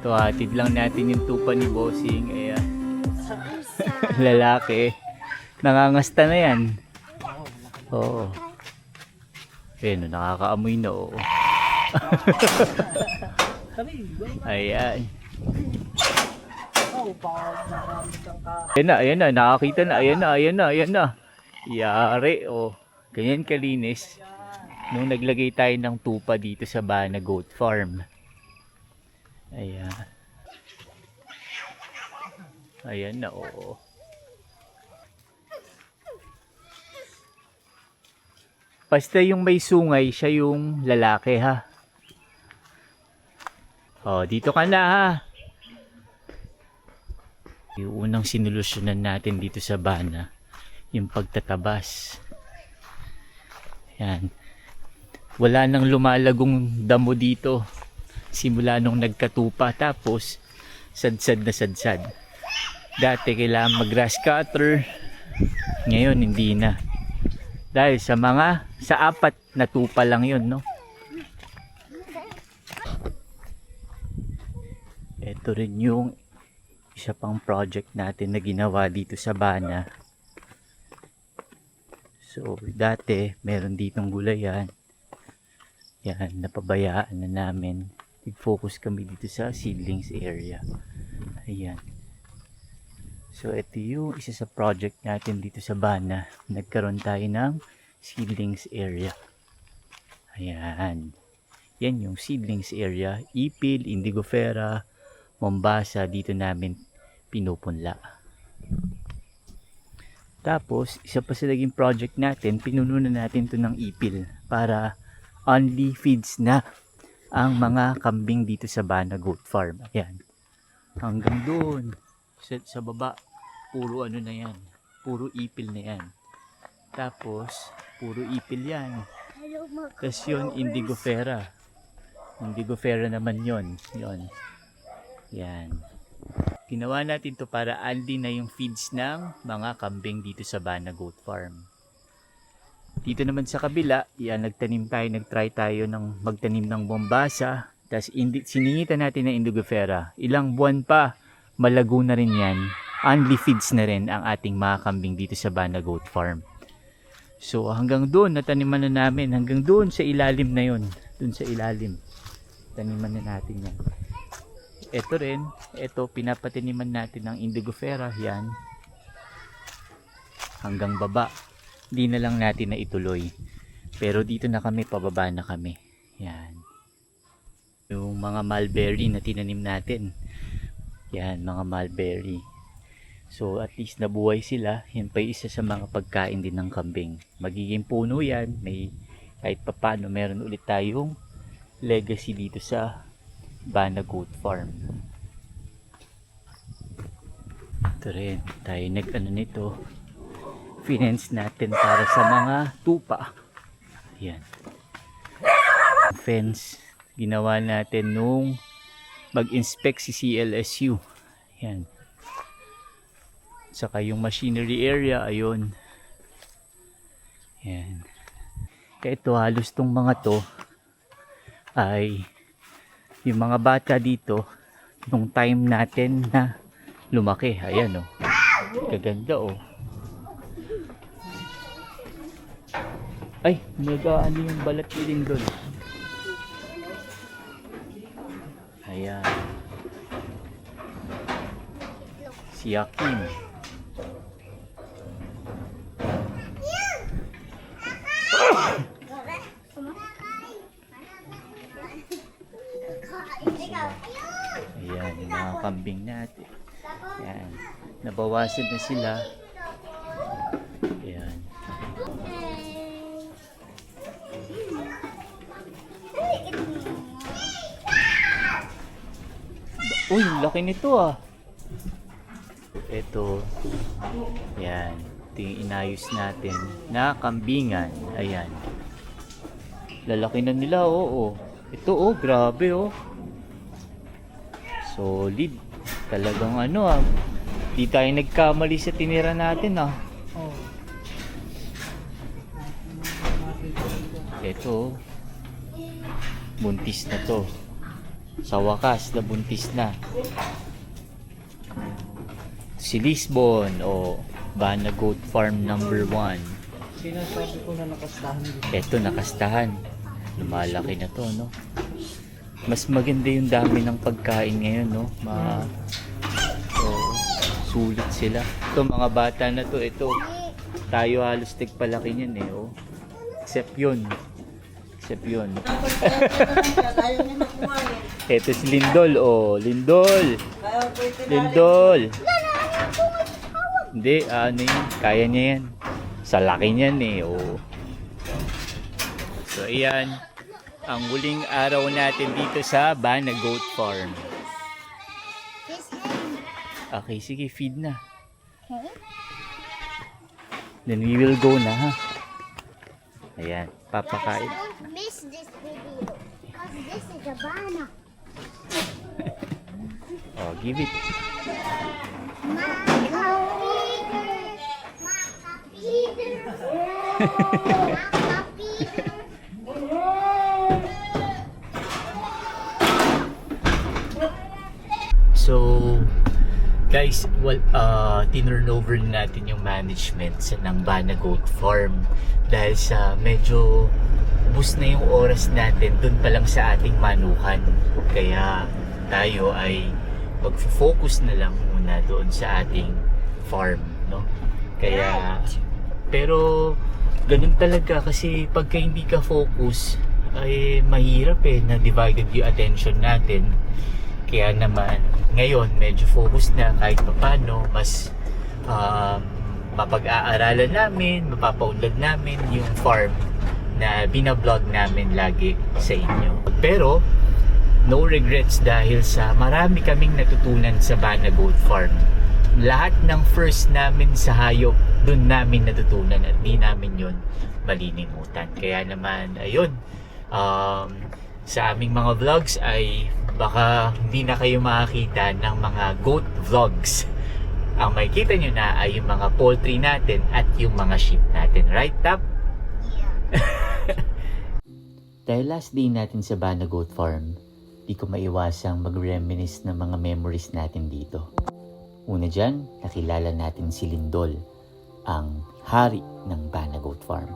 Ito, hatid lang natin yung tupa ni Bossing. Ayan. Lalaki. Nangangasta na yan. Oo. Ayan, nakakaamoy na, oo. Ayan. Ayan na, nakakita na. Ayan na. Yari, oh. Ganyan kalinis. Nung naglagay tayo ng tupa dito sa Bana Goat Farm. Ayan. Ayan na, oo. Basta yung may sungay, siya yung lalaki, ha. Oh, dito ka na, ha. Yung unang sinolusyonan natin dito sa Bana, yung pagtatabas. Yan. Wala nang lumalagong damo dito simula nung nagkatupa, tapos sadsad na sadsad. Dati kailangan mag-grass cutter, ngayon hindi na. Dahil sa apat na tupa lang yun, no? Ito rin yung isa pang project natin na ginawa dito sa Bana. So, dati meron ditong gulayan. Yan, napabayaan na namin. Nag-focus kami dito sa seedlings area. Ayan. So, ito yung isa sa project natin dito sa Bana. Nagkaroon tayo ng seedlings area. Ayan. Yan yung seedlings area. Ipil, Indigofera, Mombasa, dito namin pinupunla. Tapos, isa pa sa naging project natin, pinuno na natin to ng ipil para only feeds na ang mga kambing dito sa Bana Goat Farm. Ayan. Hanggang doon sa baba, puro ano na yan, puro ipil na yan. Tapos puro ipil yan. Tapos yun, Indigofera naman yon. Yan, ginawa natin to para only na yung feeds ng mga kambing dito sa Bana Goat Farm. Dito naman sa kabila, yan, nagtry tayo ng magtanim ng Mombasa. Tapos siningitan natin ng Indigofera. Ilang buwan pa, malago na rin yan. Only feeds na rin ang ating mga kambing dito sa Bana Goat Farm. So hanggang doon, nataniman na namin. Hanggang doon sa ilalim na yun. Doon sa ilalim. Taniman na natin yan. Ito rin, pinapataniman natin ng Indigofera. Yan. Hanggang baba. Hindi na lang natin na ituloy. Pero dito na kami, pababa na kami. Yan. Yung mga mulberry na tinanim natin. Yan, mga mulberry. So at least nabuhay sila. Yan pa isa sa mga pagkain din ng kambing. Magiging puno yan. May kahit papano meron ulit tayong legacy dito sa Bana Goat Farm. Ito rin, tayo nag-ano nito, finance natin para sa mga tupa. Yan. Fence ginawa natin nung mag-inspect si CLSU. Yan. Saka yung machinery area, ayun. Yan. Kaya ito, halos tong mga to ay yung mga bata dito nung time natin na lumaki. Ayan, oh. Kaganda, oh. Ay, nag-ano yung balat piling doon. Ayan. Si Akim. Ayan, yung mga kambing natin. Ayan. Nabawasan na sila. Ayan. Uy, laki nito ah. Ito. Ayan. Ito yung inayos natin na kambingan. Ayan. Lalaki na nila, oo. Ito, oh, grabe, oh. Solid. Talagang ano ah. Di tayo nagkamali sa tinira natin ah. Ito. Buntis na to. Sa wakas na buntis na. Si Lisbon o Bana Goat Farm number 1. Sinasabi ko na nakastahan dito. Eto, nakastahan. Lumalaki na to, no? Mas maganda yung dami ng pagkain ngayon, no? Sulit sila. Ito, mga bata na to, ito. Tayo halos tigpalaki niyan eh, oh. Except yun. Ayaw niya nakuha eh. Eto si Lindol, oh. Lindol! Kaya po ito Lindol! Hindi, ano yun? Kaya niya yan. Sa laki niyan eh, oh. So, ayan. Ang huling araw natin dito sa Bana Goat Farm. Okay, sige, feed na. Okay. Then we will go na, ha? Ayan, papakain. Don't miss this video because this is a banana. Oh, give it. So, guys, tinurn over natin yung management sa ng Bana Goat Farm dahil sa medyo bus na yung oras natin dun pa lang sa ating manukan. Kaya tayo ay mag-focus na lang muna doon sa ating farm, no? Kaya, pero ganun talaga kasi pagka hindi ka focus ay mahirap eh na divided yung attention natin. Kaya naman ngayon medyo focus na kahit paano mas mapag-aaralan namin, mapapaunlad namin yung farm na binablog namin lagi sa inyo. Pero no regrets dahil sa marami kaming natutunan sa Bana Goat Farm. Lahat ng first namin sa hayop, dun namin natutunan at di namin yun malilimutan. Kaya naman, ayun, sa aming mga vlogs ay baka hindi na kayo makakita ng mga goat vlogs. Ang makikita nyo na ay yung mga poultry natin at yung mga sheep natin. Right, Tap? Yeah. Dahil last day natin sa Bana Goat Farm, di ko maiwasang mag-reminisce ng mga memories natin dito. Una dyan, nakilala natin si Lindol, ang hari ng Bana Goat Farm.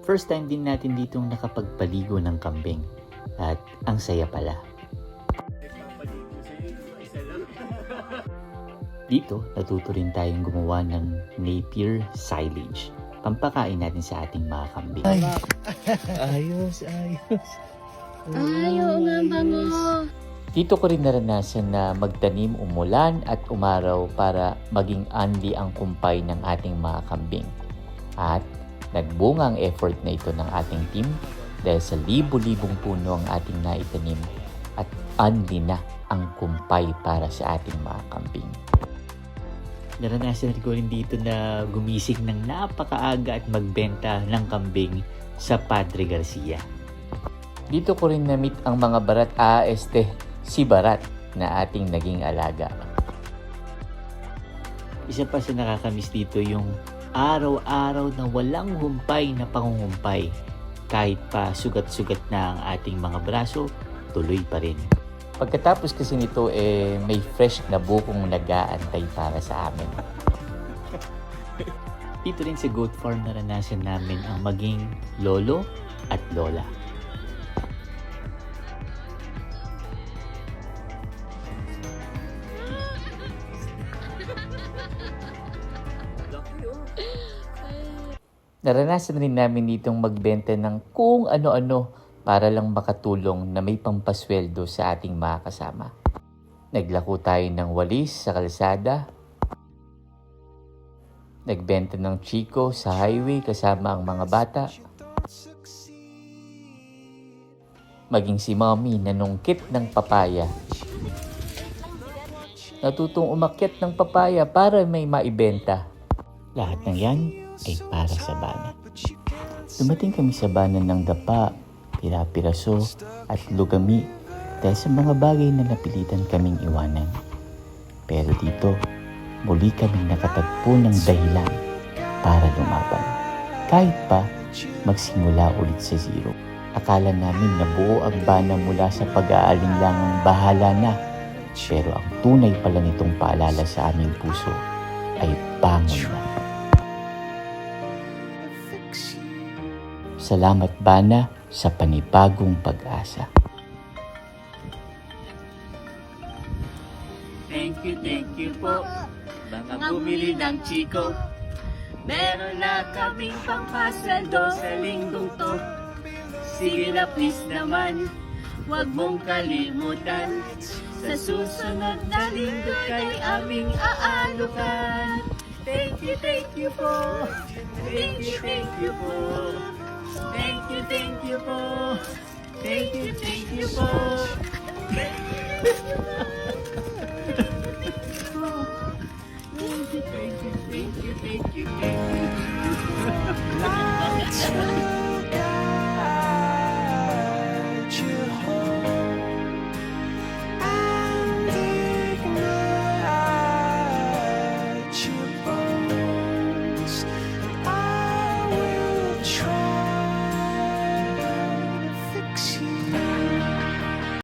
First time din natin ditong nakapagpaligo ng kambing at ang saya pala. Dito, natuto rin tayong gumawa ng Napier silage, pampakain natin sa ating mga kambing. Ay, ayos. Ayaw nga bango. Dito ko rin naranasan na magtanim, umulan at umaraw para maging anli ang kumpay ng ating mga kambing. At nagbunga ang effort na ito ng ating team dahil sa libo-libong puno ang ating naitanim at anli na ang kumpay para sa ating mga kambing. Naranasan ko rin dito na gumising ng napakaaga at magbenta ng kambing sa Padre Garcia. Dito ko rin na-meet ang mga barat, si Barat na ating naging alaga. Isa pa sa nakakamiss dito yung araw-araw na walang humpay na pangungumpay. Kahit pa sugat-sugat na ang ating mga braso, tuloy pa rin. Pagkatapos kasi nito may fresh na bukong nag-aantay para sa amin. Dito rin sa goat farm naranasan namin ang maging lolo at lola. Naranasan rin namin ditong magbenta ng kung ano-ano para lang makatulong na may pampasweldo sa ating mga kasama. Naglako tayo ng walis sa kalsada. Nagbenta ng chiko sa highway kasama ang mga bata. Maging si Mommy nanungkit ng papaya. Natutong umakyat ng papaya para may maibenta. Lahat ng yan ay para sa Bana. Dumating kami sa Bana ng dapa, pira-piraso at lugami dahil sa mga bagay na napilitan kaming iwanan. Pero dito, muli kaming nakatagpo ng dahilan para lumaban. Kahit pa magsimula ulit sa zero. Akala namin na buo ang bana mula sa pag-aalinlangang bahala na. Pero ang tunay pala nitong paalala sa aming puso ay bangon na. Salamat Bana sa panibagong pag-asa. Thank you po, mga bumili ng chiko. Meron na kaming pampasweldo sa linggong to. Sige na please naman, huwag mong kalimutan. Sa susunod na linggo kay aming aalukan. Thank you po. Thank you po. Thank you po. Thank you po. Thank you.